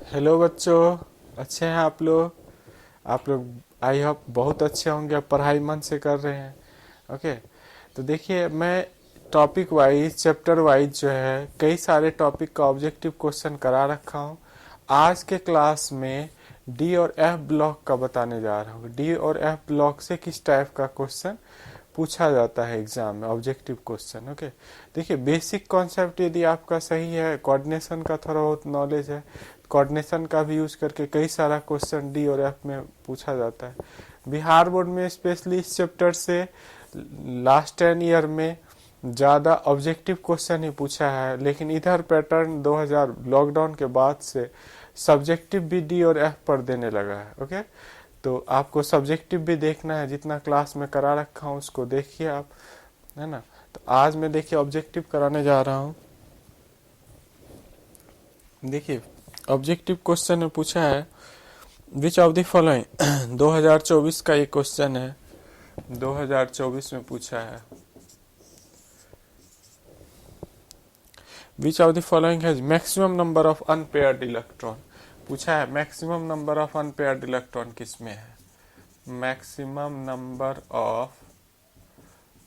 Hello बच्चों। अच्छे हैं आप लोग आई होप बहुत अच्छे होंगे, पढ़ाई मन से कर रहे हैं। ओके। तो देखिए, मैं टॉपिक वाइज चैप्टर वाइज जो है कई सारे टॉपिक का ऑब्जेक्टिव क्वेश्चन करा रखा हूँ। आज के क्लास में डी और एफ ब्लॉक का बताने जा रहा हूँ। डी और एफ ब्लॉक से किस टाइप का क्वेश्चन पूछा जाता है एग्जाम में, ऑब्जेक्टिव क्वेश्चन। ओके। देखिए, बेसिक कॉन्सेप्ट यदि आपका सही है, कोऑर्डिनेशन का थोड़ा बहुत नॉलेज है, कोऑर्डिनेशन का भी यूज करके कई सारा क्वेश्चन डी और एफ में पूछा जाता है। बिहार बोर्ड में स्पेशली इस चैप्टर से लास्ट 10 ईयर में ज़्यादा ऑब्जेक्टिव क्वेश्चन ही पूछा है, लेकिन इधर पैटर्न 2000 लॉकडाउन के बाद से सब्जेक्टिव भी डी और एफ पर देने लगा है। ओके। तो आपको सब्जेक्टिव भी देखना है, जितना क्लास में करा रखा हूँ उसको देखिए आप, है ना। तो आज मैं देखिए ऑब्जेक्टिव कराने जा रहा हूँ। देखिए, ऑब्जेक्टिव क्वेश्चन में पूछा है विच ऑफ द फॉलोइंग 2024 का ये क्वेश्चन है, 2024 में पूछा है। विच of the following has maximum number of unpaired electron. पूछा है maximum number of unpaired electron किस में है। Maximum number of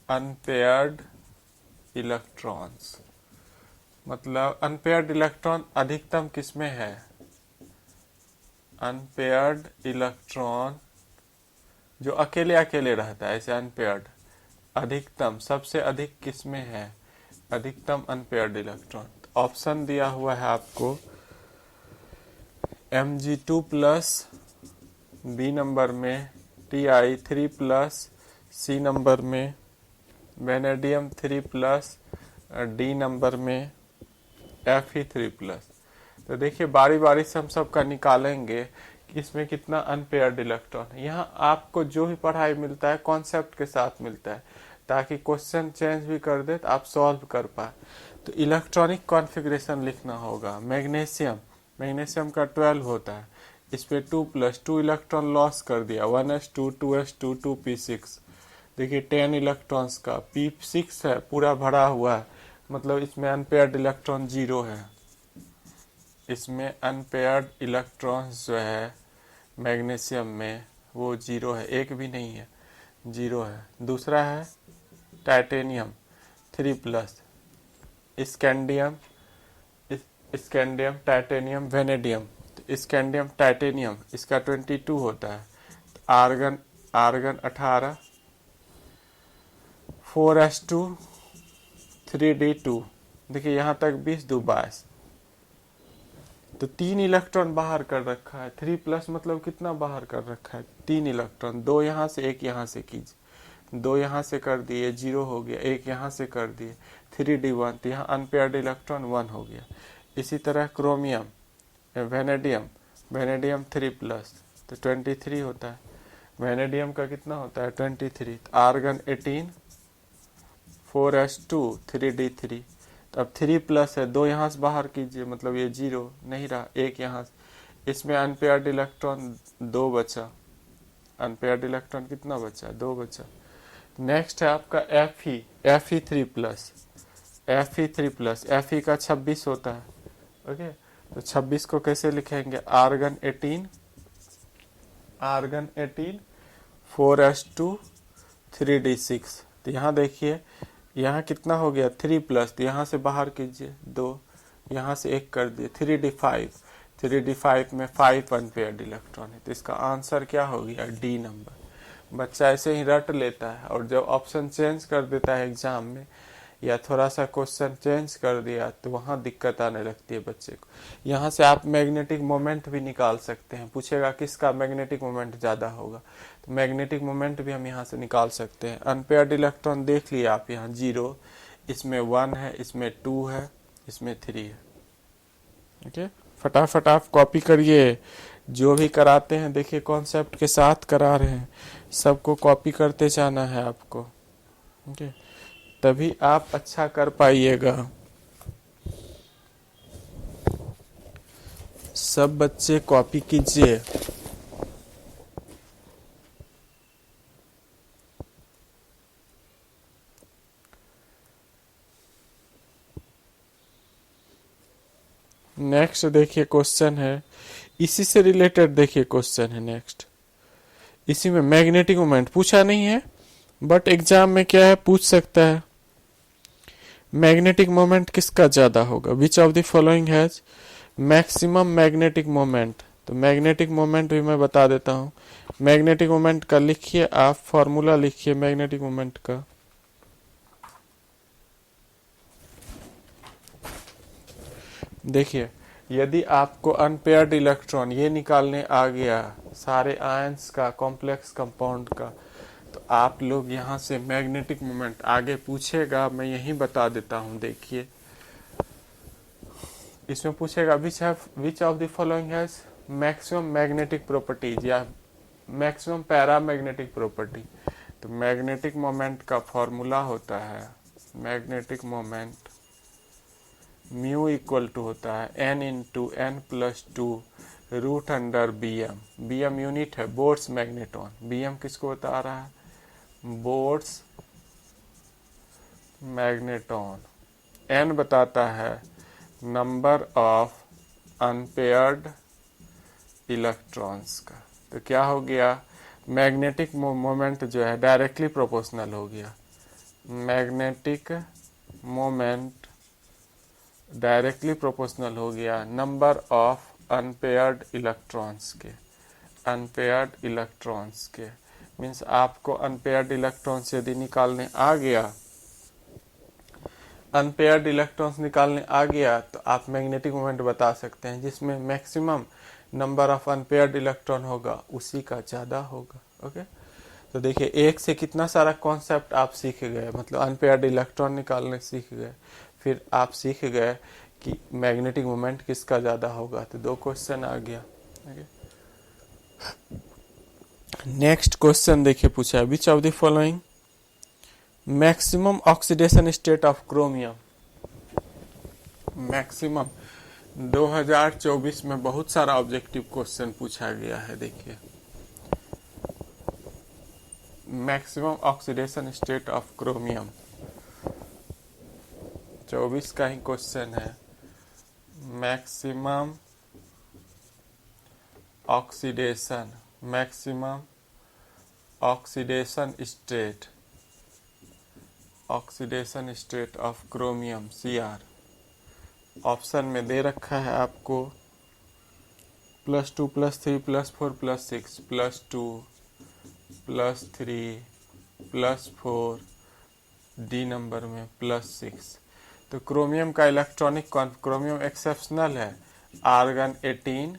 unpaired electrons मतलब अनपेयर्ड इलेक्ट्रॉन अधिकतम किस में है। अनपेयर्ड इलेक्ट्रॉन जो अकेले अकेले रहता है, ऐसे अनपेयर्ड अधिकतम सबसे अधिक किस में है, अधिकतम अनपेयर्ड इलेक्ट्रॉन। ऑप्शन दिया हुआ है आपको Mg2+, बी नंबर में Ti3+, सी नंबर में वेनेडियम 3+, डी नंबर में Fe3+। तो देखिए, बारी बारी से हम सबका निकालेंगे कि इसमें कितना अनपेयर्ड इलेक्ट्रॉन है। यहाँ आपको जो भी पढ़ाई मिलता है कॉन्सेप्ट के साथ मिलता है, ताकि क्वेश्चन चेंज भी कर दे तो आप सॉल्व कर पाए। तो इलेक्ट्रॉनिक कॉन्फ़िगरेशन लिखना होगा। मैग्नीशियम मैग्नीशियम का 12 होता है, इस पे 2+2 इलेक्ट्रॉन लॉस कर दिया, 1s2 2s2 2p6। देखिए 10 इलेक्ट्रॉन्स का p6 है, पूरा भरा हुआ है, मतलब इसमें अनपेयर्ड इलेक्ट्रॉन 0 है। इसमें अनपेयर्ड इलेक्ट्रॉन्स जो है मैग्नीशियम में वो 0 है, एक भी नहीं है, 0 है। दूसरा है titanium 3+, scandium scandium titanium vanadium. तो स्कैंडियम टाइटेनियम इसका 22 होता है। Argon argon 18, 4s2 3d2। देखिए यहाँ तक 20 2 22, तो 3 इलेक्ट्रॉन बाहर कर रखा है। 3+ मतलब कितना बाहर कर रखा है, 3 इलेक्ट्रॉन। 2 यहाँ से 1 यहाँ से कीजिए, 2 यहाँ से कर दिए 0 हो गया, 1 यहाँ से कर दिए 3d1, तो यहाँ अनपेयर्ड इलेक्ट्रॉन 1 हो गया। इसी तरह क्रोमियम वेनेडियम वेनेडियम 3+, तो 23 होता है। वेनेडियम का कितना होता है 23। तो आर्गन 18, 4s2 3d3। तो अब 3+ है, 2 यहाँ से बाहर कीजिए, मतलब ये 0 नहीं रहा, 1 यहाँ से। इसमें अनपेयर्ड इलेक्ट्रॉन 2 बचा। अनपेयर्ड इलेक्ट्रॉन कितना बचा, 2 बचा। नेक्स्ट है आपका Fe3+, Fe3+, Fe का 26 होता है। ओके। तो 26 को कैसे लिखेंगे, आर्गन 18 4s2 3d6। तो यहाँ देखिए, यहाँ कितना हो गया 3+, तो यहाँ से बाहर कीजिए 2, यहाँ से 1 कर दिए 3d5। 3d5 में 5 अनपेयर्ड इलेक्ट्रॉन है, तो इसका आंसर क्या हो गया, डी नंबर। बच्चा ऐसे ही रट लेता है, और जब ऑप्शन चेंज कर देता है एग्जाम में, या थोड़ा सा क्वेश्चन चेंज कर दिया, तो वहाँ दिक्कत आने लगती है बच्चे को। यहाँ से आप मैग्नेटिक मोमेंट भी निकाल सकते हैं, पूछेगा किसका मैग्नेटिक मोमेंट ज़्यादा होगा, तो मैग्नेटिक मोमेंट भी हम यहाँ से निकाल सकते हैं। अनपेयर्ड इलेक्ट्रॉन देख लिए आप, यहाँ 0, इसमें 1 है, इसमें 2 है, इसमें 3 है। ओके। फटाफट आप कॉपी करिए, जो भी कराते हैं देखिए कॉन्सेप्ट के साथ करा रहे हैं, सबको कॉपी करते जाना है आपको। ओके, तभी आप अच्छा कर पाइएगा। सब बच्चे कॉपी कीजिए। नेक्स्ट देखिए क्वेश्चन है, इसी से रिलेटेड देखिए क्वेश्चन है नेक्स्ट। इसी में मैग्नेटिक मोमेंट पूछा नहीं है, बट एग्जाम में क्या है पूछ सकता है। मैग्नेटिक मोमेंट किसका ज्यादा होगा? विच of the following has maximum magnetic moment? तो मैग्नेटिक मोमेंट भी मैं बता देता हूँ। मैग्नेटिक मोमेंट का लिखिए आप, फॉर्मूला लिखिए मैग्नेटिक मोमेंट का। देखिए, यदि आपको अनपेयर्ड इलेक्ट्रॉन ये निकालने आ गया, सारे आयंस का, कॉम्प्लेक्स कंपाउंड का, तो आप लोग यहाँ से मैग्नेटिक मोमेंट आगे पूछेगा, मैं यही बता देता हूँ। देखिए इसमें पूछेगा which of the following has maximum magnetic properties या मैक्सिमम पैरामैग्नेटिक प्रॉपर्टी। तो मैग्नेटिक मोमेंट का फॉर्मूला होता है, magnetic moment mu equal to होता है n into n plus two root under B M. B M unit है Bohr's magneton. B M किसको बता रहा है? Bohr's magneton. n बताता है नंबर ऑफ अनपेयर्ड इलेक्ट्रॉन्स का। तो क्या हो गया? मैग्नेटिक मोमेंट जो है डायरेक्टली प्रोपोर्शनल हो गया। मैग्नेटिक मोमेंट डायरेक्टली प्रोपोर्शनल हो गया नंबर ऑफ अनपेयर्ड इलेक्ट्रॉन्स के। अनपेयर्ड इलेक्ट्रॉन्स के मीन्स आपको अनपेयर्ड इलेक्ट्रॉन्स यदि निकालने आ गया, अनपेयर्ड इलेक्ट्रॉन्स निकालने आ गया, तो आप मैग्नेटिक मोमेंट बता सकते हैं। जिसमें maximum number of unpaired electron होगा उसी का ज़्यादा होगा। ओके, तो देखिए एक से कितना सारा कॉन्सेप्ट आप सीख गए, मतलब अनपेयर्ड इलेक्ट्रॉन निकालने सीख गए, फिर आप सीख गए कि मैग्नेटिक मोमेंट किसका ज़्यादा होगा। तो 2 क्वेश्चन आ गया। नेक्स्ट क्वेश्चन देखिए पूछा है विच of the following maximum oxidation state of chromium. Maximum 2024 में बहुत सारा ऑब्जेक्टिव क्वेश्चन पूछा गया है। देखिए maximum oxidation state of chromium 24 का ही क्वेश्चन है। Maximum oxidation, maximum oxidation state, oxidation state of chromium Cr। Option में दे रखा है आपको +2 +3 +4 +6 +2 +3 +4, डी नंबर में +6। तो क्रोमियम का इलेक्ट्रॉनिक क्रोमियम एक्सेप्शनल है, आर्गन 18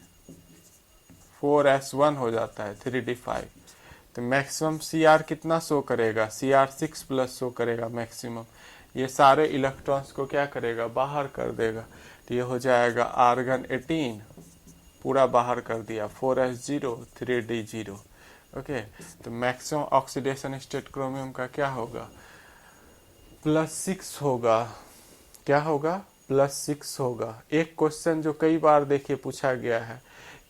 4s1 हो जाता है 3d5। तो मैक्सिमम Cr कितना शो करेगा? Cr 6+ शो करेगा मैक्सिमम। ये सारे इलेक्ट्रॉन्स को क्या करेगा? बाहर कर देगा। तो ये हो जाएगा आर्गन 18 पूरा बाहर कर दिया, 4s0 3d0। ओके, तो मैक्सिमम ऑक्सीडेशन स्टेट क्रोमियम का क्या होगा? +6 होगा। क्या होगा? +6 होगा। एक क्वेश्चन जो कई बार देखिए पूछा गया है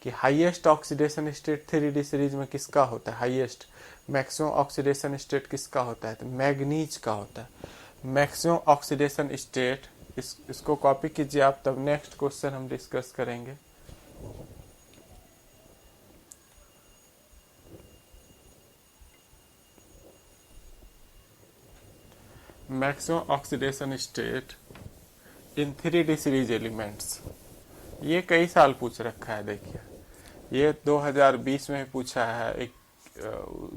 कि highest oxidation state 3D series में किसका होता है? हाईएस्ट मैक्सिमम ऑक्सीडेशन स्टेट किसका होता है? तो मैग्नीज का होता है। मैक्सिमम ऑक्सीडेशन स्टेट, इसको कॉपी कीजिए आप, तब नेक्स्ट क्वेश्चन हम डिस्कस करेंगे। Maximum oxidation state in 3D series elements, ये कई साल पूछ रखा है। देखिए ये 2020 में भी पूछा है, एक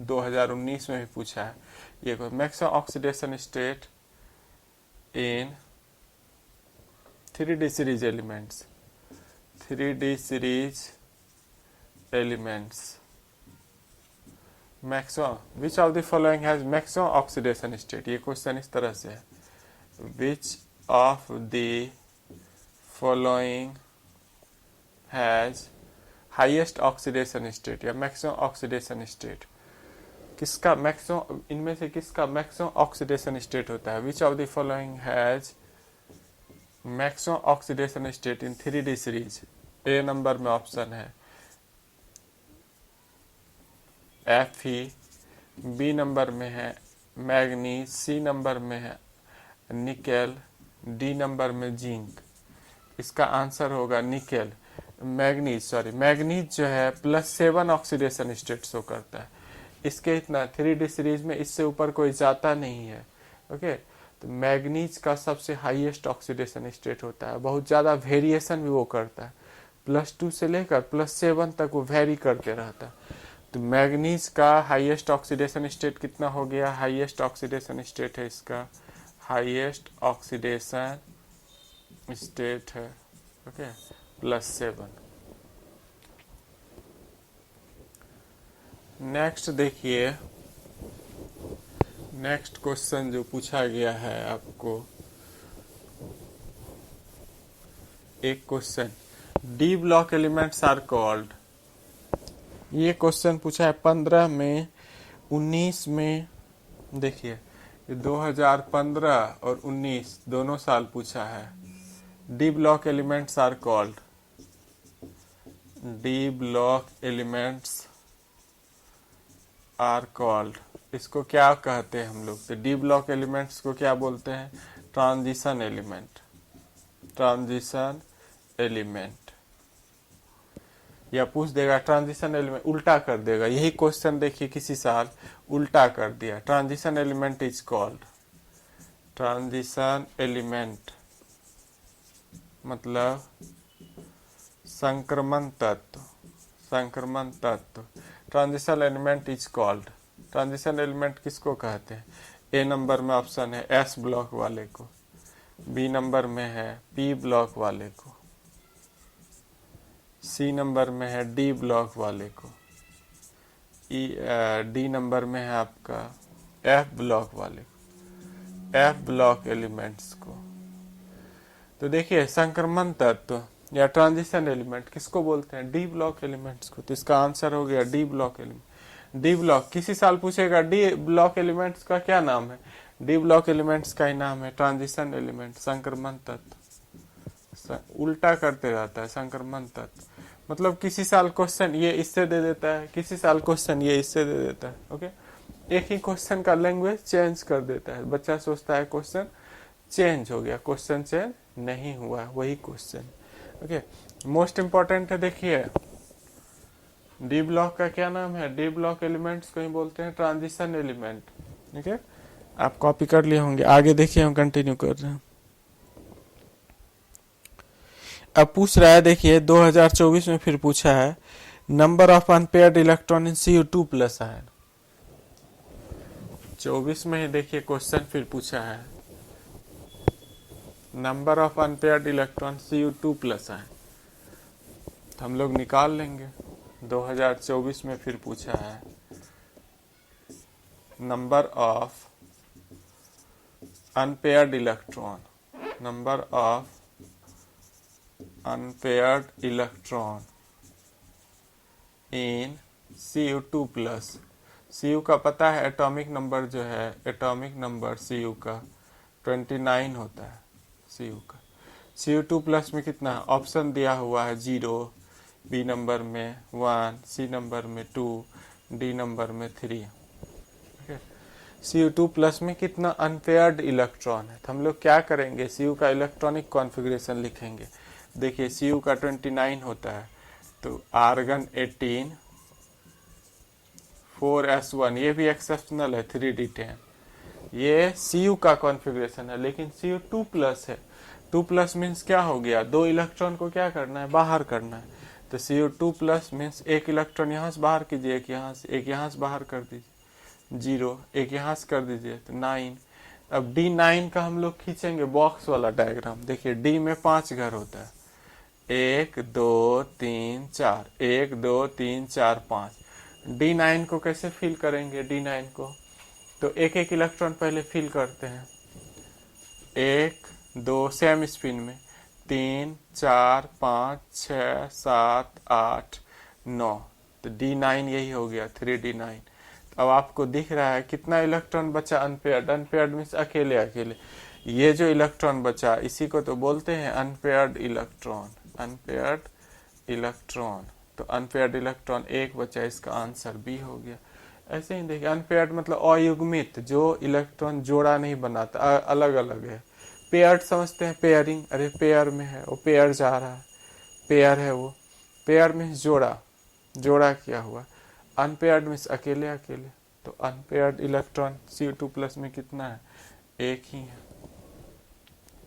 2019 में भी पूछा है। ये maximum oxidation state in 3D series elements, 3D series elements. Maximum which of the following has maximum oxidation state. ये क्वेश्चन इस तरह से है, विच of the following has highest oxidation state या मैक्सिमम ऑक्सीडेशन स्टेट। किसका मैक्सिमम, इनमें से किसका मैक्सिमम ऑक्सीडेशन स्टेट होता है? विच of the following has maximum oxidation state in 3D series. A number में ऑप्शन है Fe, बी नंबर में है मैग्नीज, सी नंबर में है निकेल, डी नंबर में जिंक। इसका आंसर होगा निकेल। मैग्नीज जो है +7 ऑक्सीडेशन स्टेट शो करता है। इसके इतना 3D सीरीज में इससे ऊपर कोई जाता नहीं है। ओके, तो मैग्नीज का सबसे हाईएस्ट ऑक्सीडेशन स्टेट होता है, बहुत ज़्यादा वेरिएशन भी वो करता है, +2 से लेकर +7 तक वो वेरी करते रहता है। तो मैग्नीज का हाईएस्ट ऑक्सीडेशन स्टेट कितना हो गया? हाईएस्ट ऑक्सीडेशन स्टेट है इसका, हाईएस्ट ऑक्सीडेशन स्टेट है ओके +7। नेक्स्ट देखिए, नेक्स्ट क्वेश्चन जो पूछा गया है आपको, एक question, D block elements are called. ये क्वेश्चन पूछा है 15 में, 19 में। देखिए ये 2015 और 19 दोनों साल पूछा है। D block elements are called, D block elements are called, इसको क्या कहते हैं हम लोग? तो डी ब्लॉक एलिमेंट्स को क्या बोलते हैं? Transition element, transition element. या पूछ देगा ट्रांजिशन एलिमेंट, उल्टा कर देगा। यही क्वेश्चन देखिए किसी साल उल्टा कर दिया। Transition element is called, transition element मतलब संक्रमण तत्व, संक्रमण तत्व। Transition element is called, transition element किसको कहते हैं? ए नंबर में ऑप्शन है एस ब्लॉक वाले को, बी नंबर में है पी ब्लॉक वाले को, सी नंबर में है डी ब्लॉक वाले को, डी नंबर में है आपका एफ ब्लॉक वाले को, एफ ब्लॉक एलिमेंट्स को। तो देखिए संक्रमण तत्व या ट्रांजिशन एलिमेंट किसको बोलते हैं? डी ब्लॉक एलिमेंट्स को। तो इसका आंसर हो गया D block element. D block किसी साल पूछेगा डी ब्लॉक एलिमेंट्स का क्या नाम है? डी ब्लॉक एलिमेंट्स का ही नाम है ट्रांजिशन एलिमेंट, संक्रमण तत्व। उल्टा करते रहता है, संक्रमण तत्व। मतलब किसी साल क्वेश्चन ये इससे दे देता है, किसी साल क्वेश्चन ये इससे दे देता है। ओके, एक ही क्वेश्चन का लैंग्वेज चेंज कर देता है। बच्चा सोचता है क्वेश्चन चेंज हो गया, क्वेश्चन चेंज नहीं हुआ, वही क्वेश्चन। ओके, मोस्ट इंपॉर्टेंट है। देखिए डी ब्लॉक का क्या नाम है? डी ब्लॉक एलिमेंट्स को ही बोलते हैं ट्रांजिशन एलिमेंट। ठीक है, आप कॉपी कर लिए होंगे। आगे देखिए, हम कंटिन्यू कर रहे हैं। अब पूछ रहा है, देखिए 2024 में फिर पूछा है, number of unpaired electron in Cu2+ ion. 24 में ही देखिए क्वेश्चन फिर पूछा है, number of unpaired electron Cu2+ ion. तो हम लोग निकाल लेंगे। 2024 में फिर पूछा है, number of unpaired electron, number of unpaired electron in Cu2+। Cu का पता है एटॉमिक नंबर जो है, एटॉमिक नंबर Cu का 29 होता है। Cu का Cu2+ में कितना है? ऑप्शन दिया हुआ है 0, बी नंबर में 1, सी नंबर में 2, डी नंबर में 3। Cu2+ में कितना अनपेयर्ड इलेक्ट्रॉन है? तो हम लोग क्या करेंगे, Cu का इलेक्ट्रॉनिक कॉन्फ़िगरेशन लिखेंगे। देखिए Cu का 29 होता है, तो आर्गन 18 4s1, ये भी एक्सेप्शनल है 3d10। ये Cu का कॉन्फ़िगरेशन है, लेकिन Cu2+ है। 2+ मीन्स क्या हो गया? 2 इलेक्ट्रॉन को क्या करना है? बाहर करना है। तो Cu2+ मीन्स एक इलेक्ट्रॉन यहाँ से बाहर कीजिए, एक यहाँ से, एक यहाँ से बाहर कर दीजिए 0, एक यहाँ से कर दीजिए तो 9। अब D9 का हम लोग खींचेंगे बॉक्स वाला डायग्राम। देखिए D में 5 घर होता है, 1 2 3 4, 1 2 3 4 5। D9 को कैसे फिल करेंगे? D9 को तो एक एक इलेक्ट्रॉन पहले फिल करते हैं, 1 2 सेम स्पिन में, 3 4 5 6 7 8 9। तो D9 यही हो गया 3D9। अब आपको दिख रहा है कितना इलेक्ट्रॉन बचा अनपेयर्ड। अनपेयर्ड मीन्स अकेले अकेले। ये जो इलेक्ट्रॉन बचा इसी को तो बोलते हैं अनपेयर्ड इलेक्ट्रॉन, अनपेयर्ड इलेक्ट्रॉन। तो अनपेयर्ड इलेक्ट्रॉन एक बचा, इसका आंसर बी हो गया। ऐसे ही देखिए, अनपेयर्ड मतलब अयुग्मित, जो इलेक्ट्रॉन जोड़ा नहीं बनाता, अलग अलग है, पेयर समझते हैं, पेयरिंग, अरे पेयर में है, वो पेयर जा रहा है, पेयर है वो, पेयर मीन्स जोड़ा, जोड़ा किया हुआ, अनपेयर्ड मीन्स अकेले अकेले, तो अनपेयर्ड इलेक्ट्रॉन Cu2+ में कितना है, एक ही है।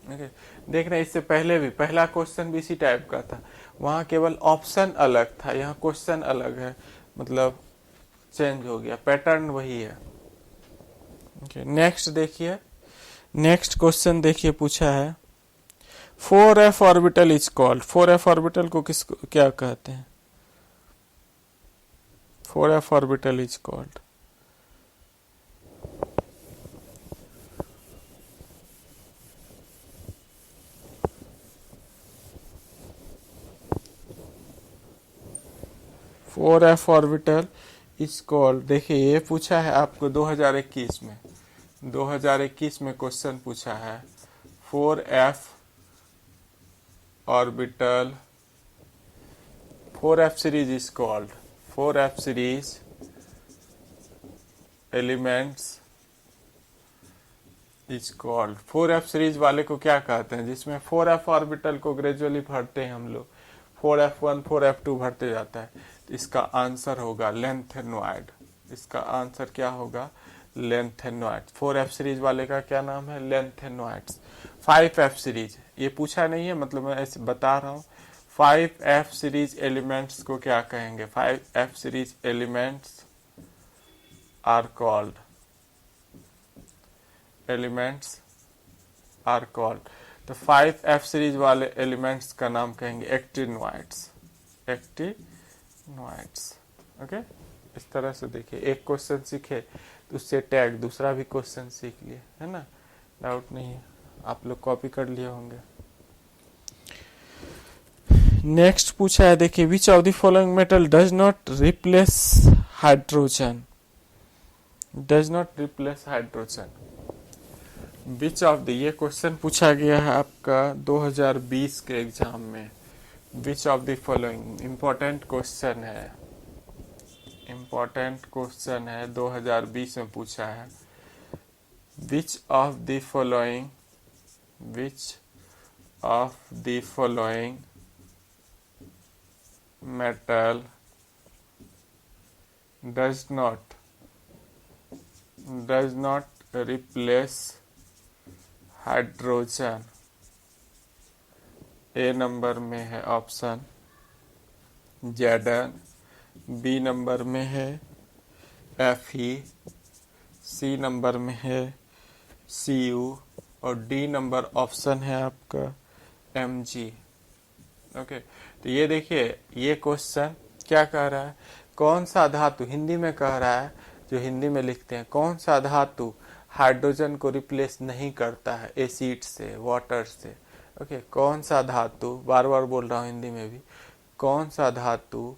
ओके, देख रहे हैं इससे पहले भी पहला क्वेश्चन भी इसी टाइप का था, वहां केवल ऑप्शन अलग था, यहाँ क्वेश्चन अलग है, मतलब चेंज हो गया, पैटर्न वही है। ओके, नेक्स्ट देखिए, नेक्स्ट क्वेश्चन देखिए, पूछा है 4f orbital is called, 4f orbital को किसको क्या कहते हैं, 4f orbital is called, four F orbital is called, देखिए ये पूछा है आपको 2021 में, 2021 में क्वेश्चन पूछा है 4f orbital, 4f series is called, 4f series elements is called, 4f series वाले को क्या कहते हैं, जिसमें 4f ऑर्बिटल को ग्रेजुअली भरते हैं हम लोग, 4f1 4f2 भरते जाता है, तो इसका आंसर होगा लेंथेनॉइड, इसका आंसर क्या होगा, लेंथेनॉइड। 4f सीरीज वाले का क्या नाम है, लेंथेनॉइड्स। 5f सीरीज ये पूछा नहीं है, मतलब मैं ऐसे बता रहा हूँ, 5f सीरीज एलिमेंट्स को क्या कहेंगे, 5f series elements are called, elements are called, तो 5f सीरीज वाले एलिमेंट्स का नाम कहेंगे एक्टिनोइड्स, एक्टिनोइड्स। ओके, इस तरह से देखिए, एक क्वेश्चन सीखे तो उससे टैग दूसरा भी क्वेश्चन सीख लिए, है ना, डाउट नहीं है, आप लोग कॉपी कर लिए होंगे। नेक्स्ट पूछा है, देखिए which of the following metal does not replace hydrogen, does not replace hydrogen, which of the, ये क्वेश्चन पूछा गया है आपका 2020 के एग्जाम में, विच of the following, important question है, इंपॉर्टेंट क्वेश्चन है, 2020 में पूछा है, विच of the following, which of the following metal does not replace hydrogen, A number में है ऑप्शन Zn, बी नंबर में है Fe, सी नंबर में है Cu, और डी नंबर ऑप्शन है आपका Mg। ओके, तो ये देखिए, ये क्वेश्चन क्या कह रहा है, कौन सा धातु, हिंदी में कह रहा है, जो हिंदी में लिखते हैं, कौन सा धातु हाइड्रोजन को रिप्लेस नहीं करता है एसिड से, वाटर से। ओके, कौन सा धातु, बार बार बोल रहा हूँ हिंदी में भी, कौन सा धातु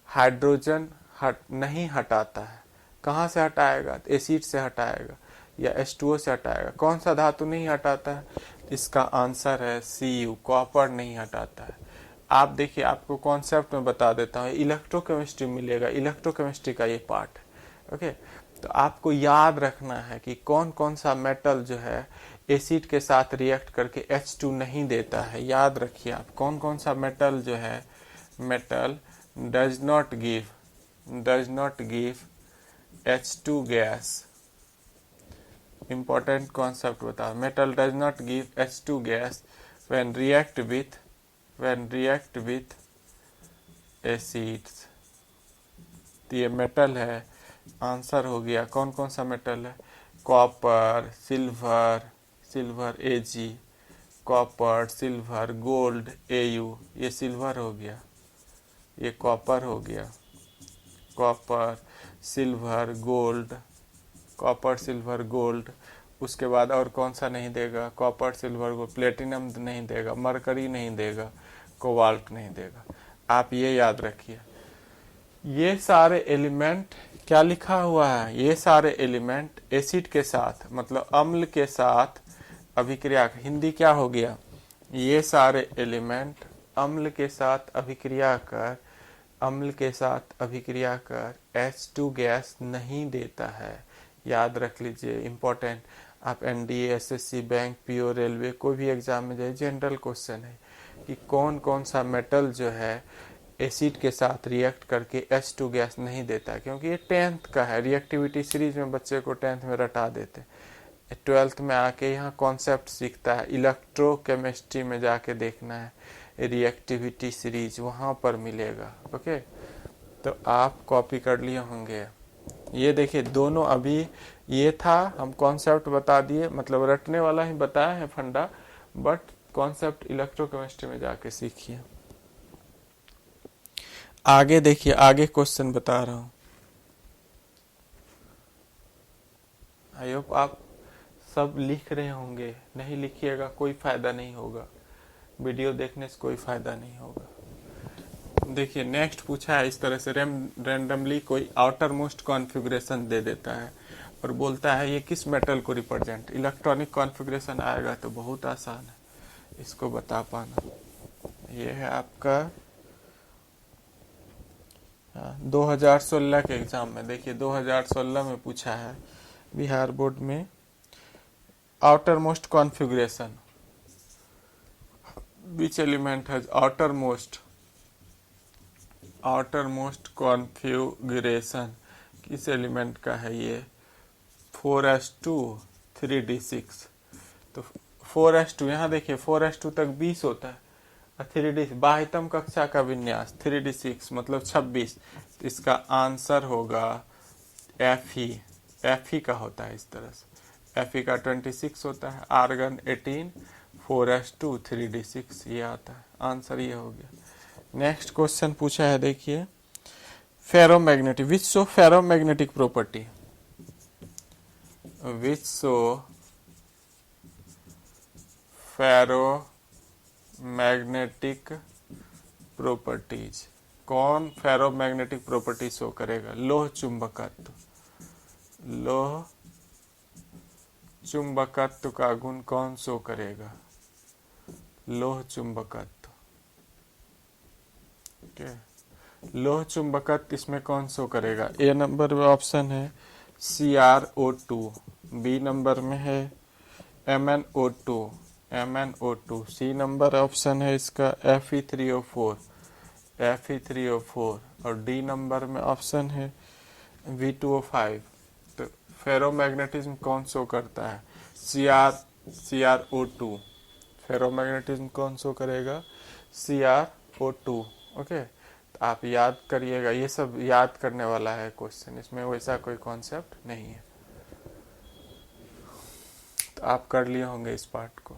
हाइड्रोजन नहीं हटाता है, कहाँ से हटाएगा, एसिड से हटाएगा या H2O से हटाएगा, कौन सा धातु नहीं हटाता है, इसका आंसर है Cu, कॉपर नहीं हटाता है। आप देखिए, आपको कॉन्सेप्ट में बता देता हूँ, इलेक्ट्रोकेमिस्ट्री मिलेगा, इलेक्ट्रोकेमिस्ट्री का ये पार्ट है। ओके, तो आपको याद रखना है कि कौन कौन सा मेटल जो है एसिड के साथ रिएक्ट करके H2 नहीं देता है, याद रखिए आप, कौन कौन सा मेटल जो है, metal does not give H2 gas, important concept बताओ, metal does not give H2 gas when react with acids, तो ये मेटल है, आंसर हो गया। कौन कौन सा मेटल है, copper, silver Ag, copper, silver, gold Au, ये सिल्वर हो गया, ये कॉपर हो गया, copper, silver, gold, copper, silver, gold. उसके बाद और कौन सा नहीं देगा, कॉपर, सिल्वर, गोल्ड, प्लेटिनम नहीं देगा, मरकरी नहीं देगा, कोबाल्ट नहीं देगा। आप ये याद रखिए, ये सारे एलिमेंट क्या लिखा हुआ है, ये सारे एलिमेंट एसिड के साथ, मतलब अम्ल के साथ अभिक्रिया, हिंदी क्या हो गया, ये सारे एलिमेंट अम्ल के साथ अभिक्रिया कर H2 गैस नहीं देता है, याद रख लीजिए, इंपॉर्टेंट। आप NDA, SSC, bank, PO, railway कोई भी एग्जाम में जाइए, जनरल क्वेश्चन है कि कौन कौन सा मेटल जो है एसिड के साथ रिएक्ट करके H2 गैस नहीं देता, क्योंकि ये 10th का है। रिएक्टिविटी सीरीज में बच्चे को 10th में रटा देते, 12th में आके यहाँ कॉन्सेप्ट सीखता है, इलेक्ट्रोकेमिस्ट्री में जाके देखना है रिएक्टिविटी सीरीज, वहाँ पर मिलेगा। ओके, तो आप कॉपी कर लिए होंगे। ये देखिए दोनों, अभी ये था हम कॉन्सेप्ट बता दिए, मतलब रटने वाला ही बताया है फंडा, बट कॉन्सेप्ट इलेक्ट्रोकेमिस्ट्री में जाके सीखिए। आगे देखिए, आगे क्वेश्चन बता रहा हूं। आई होप आप सब लिख रहे होंगे, नहीं लिखिएगा कोई फायदा नहीं होगा, वीडियो देखने से कोई फायदा नहीं होगा। देखिए नेक्स्ट पूछा है इस तरह से, रैंडमली कोई आउटर मोस्ट कॉन्फ़िगरेशन दे देता है और बोलता है ये किस मेटल को रिप्रेजेंट, इलेक्ट्रॉनिक कॉन्फ़िगरेशन आएगा तो बहुत आसान है इसको बता पाना। ये है आपका 2016 के एग्जाम में। देखिए 2016 में पूछा है बिहार बोर्ड में, outer most configuration, which element has outer most configuration, किस एलिमेंट का है ये, 4s2 3d6। तो 4s2, यहाँ देखिए 4s2 तक 20 होता है, 3d बाह्यतम कक्षा का विन्यास 3d6 मतलब 26, तो इसका आंसर होगा Fe का होता है इस तरह से, Fe का 26 होता है, आर्गन 18, 4s2 3d6, ये आता है आंसर, ये हो गया। नेक्स्ट क्वेश्चन पूछा है देखिए, ferromagnetic, which show ferromagnetic property, which show ferromagnetic properties, कौन फेरोमैग्नेटिक प्रॉपर्टी शो करेगा, लोह चुंबकत्व, लोह चुंबकत्व का गुण कौन शो करेगा, लोह चुंबकत्व। लोह चुंबकत्व इसमें कौन शो करेगा, ए नंबर में ऑप्शन है CrO2, बी नंबर में है MnO2, सी नंबर ऑप्शन है इसका Fe3O4, और डी नंबर में ऑप्शन है V2O5। तो फेरोमैग्नेटिज्म कौन शो करता है, CrO2, फेरोमैग्नेटिज्म कौन शो करेगा, CrO2। ओके, तो आप याद करिएगा, ये सब याद करने वाला है क्वेश्चन, इसमें वैसा कोई कॉन्सेप्ट नहीं है, तो आप कर लिए होंगे इस पार्ट को।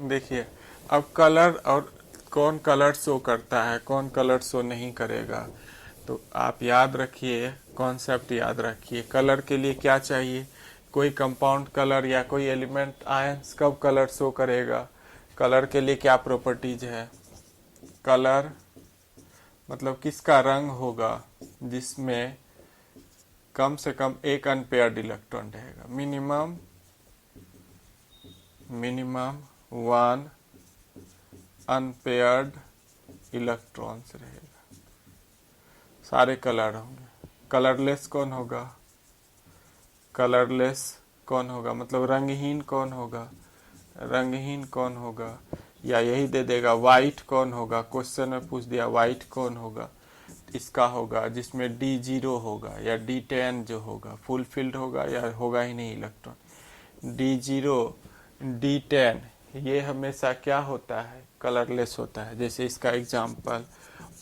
देखिए अब कलर, और कौन कलर शो करता है, कौन कलर शो नहीं करेगा, तो आप याद रखिए, कॉन्सेप्ट याद रखिए। कलर के लिए क्या चाहिए, कोई कंपाउंड कलर या कोई एलिमेंट आयंस कब कलर शो करेगा, कलर के लिए क्या प्रॉपर्टीज है, कलर मतलब किसका रंग होगा जिसमें कम से कम एक अनपेयर्ड इलेक्ट्रॉन रहेगा, मिनिमम 1 अनपेयर्ड इलेक्ट्रॉन्स रहेगा, सारे कलर होंगे। कलरलेस कौन होगा, कलरलेस कौन होगा मतलब रंगहीन कौन होगा, रंगहीन कौन होगा, या यही दे देगा वाइट कौन होगा, क्वेश्चन में पूछ दिया वाइट कौन होगा, इसका होगा जिसमें D0 होगा या D10 जो होगा फुलफिल्ड होगा या होगा ही नहीं इलेक्ट्रॉन, D0 D10 ये हमेशा क्या होता है, कलरलेस होता है। जैसे इसका example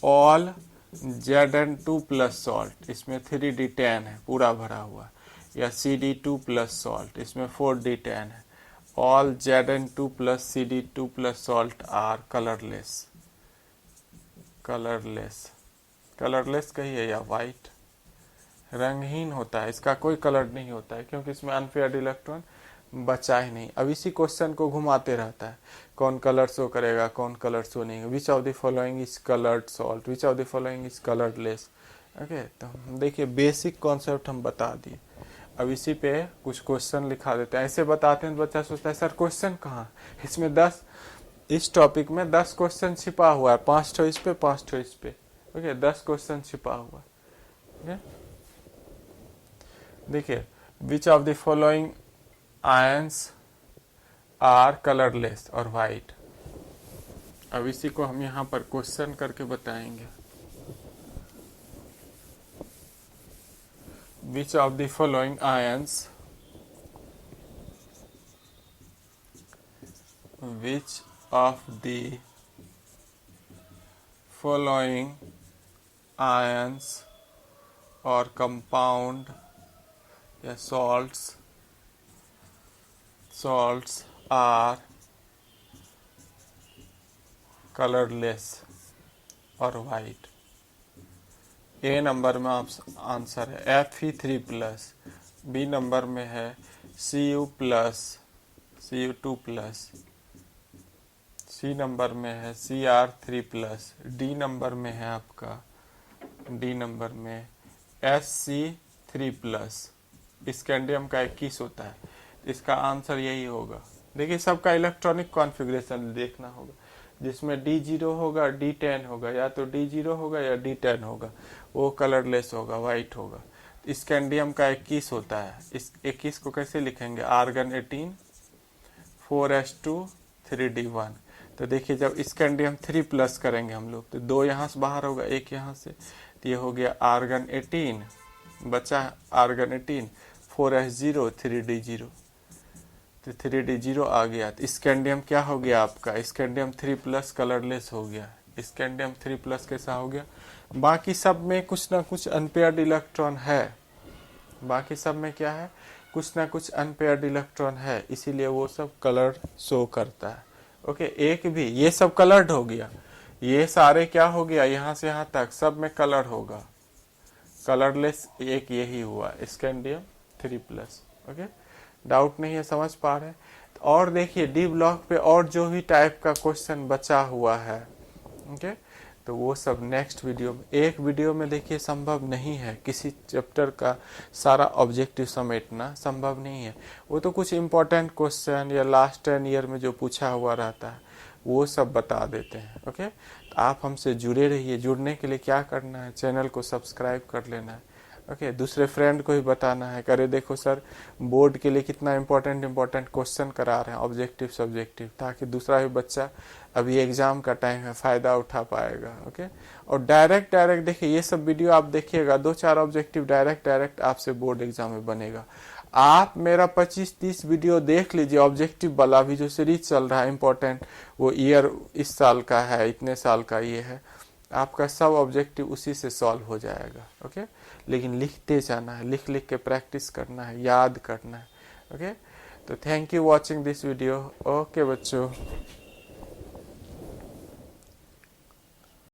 all Zn2 plus salt, इसमें 3D10 है पूरा भरा हुआ, या CD2 प्लस सॉल्ट, इसमें 4D10 है, all Zn2 plus CD2 plus salt are colourless, colourless कहिए या वाइट, रंगहीन होता है, इसका कोई कलर नहीं होता है क्योंकि इसमें अनपेयर्ड इलेक्ट्रॉन बचा ही नहीं। अब इसी क्वेश्चन को घुमाते रहता है, कौन कलर शो करेगा, कौन कलर शो नहीं, विच of the following is coloured salt, which of the following is colourless. Okay, तो देखिए बेसिक कॉन्सेप्ट हम बता दिए, अब इसी पे कुछ क्वेश्चन लिखा देते हैं। ऐसे बताते हैं तो बच्चा सोचता है सर क्वेश्चन कहाँ, इसमें 10, इस टॉपिक में 10 क्वेश्चन छिपा हुआ है, 5 ठो इस पे 5 ठो इस पे। ओके 10 क्वेश्चन छिपा हुआ है। देखिए which of the following ions are colourless और वाइट। अब इसी को हम यहाँ पर क्वेश्चन करके बताएंगे। Which of the following ions which of the following ions or compound या salts are colorless और white। ए नंबर में आंसर है Fe3+, बी नंबर में है Cu2+, सी नंबर में है Cr3+, डी नंबर में है आपका Sc3+। स्कैंडियम का 21 होता है, इसका आंसर यही होगा। देखिए सबका इलेक्ट्रॉनिक कॉन्फ़िगरेशन देखना होगा, जिसमें D0 होगा D10 होगा, या तो D0 होगा या D10 होगा, वो कलरलेस होगा, वाइट होगा। स्कैंडियम का 21 होता है, इस 21 को कैसे लिखेंगे? Argon 18 4s2 3d1। तो देखिए जब स्कैंडियम 3+ करेंगे हम लोग तो 2 यहाँ से बाहर होगा, 1 यहाँ से, तो ये हो गया आर्गन 18, बचा आर्गन 18 4s0 3d0, तो 3d0 आ गया। तो स्कैंडियम क्या हो गया आपका? स्कैंडियम 3+ कलरलेस हो गया। स्कैंडियम 3+ कैसा हो गया? बाकी सब में कुछ ना कुछ अनपेयर्ड इलेक्ट्रॉन है, बाकी सब में क्या है? कुछ ना कुछ अनपेयर्ड इलेक्ट्रॉन है, इसीलिए वो सब कलर शो करता है। ओके एक भी, ये सब कलर्ड हो गया, ये सारे क्या हो गया, यहाँ से यहाँ तक सब में कलर होगा, कलरलेस एक यही हुआ स्कैंडियम 3+। ओके डाउट नहीं है, समझ पा रहे हैं? और देखिए डी ब्लॉक पे और जो भी टाइप का क्वेश्चन बचा हुआ है, ओके तो वो सब नेक्स्ट वीडियो में, एक वीडियो में देखिए संभव नहीं है, किसी चैप्टर का सारा ऑब्जेक्टिव समेटना संभव नहीं है। वो तो कुछ इम्पोर्टेंट क्वेश्चन या लास्ट 10 ईयर में जो पूछा हुआ रहता है वो सब बता देते हैं। ओके तो आप हमसे जुड़े रहिए। जुड़ने के लिए क्या करना है? चैनल को सब्सक्राइब कर लेना है। ओके दूसरे फ्रेंड को भी बताना है, करे देखो सर बोर्ड के लिए कितना इम्पोर्टेंट क्वेश्चन करा रहे हैं ऑब्जेक्टिव सब्जेक्टिव, ताकि दूसरा भी बच्चा अभी एग्जाम का टाइम है फायदा उठा पाएगा। ओके और डायरेक्ट देखिए ये सब वीडियो आप देखिएगा, 2-4 ऑब्जेक्टिव डायरेक्ट आपसे बोर्ड एग्जाम में बनेगा। आप मेरा 25-30 वीडियो देख लीजिए ऑब्जेक्टिव वाला, भी जो सीरीज चल रहा है इम्पोर्टेंट, वो ईयर इस साल का है, इतने साल का ये है, आपका सब ऑब्जेक्टिव उसी से सॉल्व हो जाएगा। ओके लेकिन लिखते जाना है, लिख के प्रैक्टिस करना है, याद करना है। ओके तो thank you watching this video. Okay बच्चों।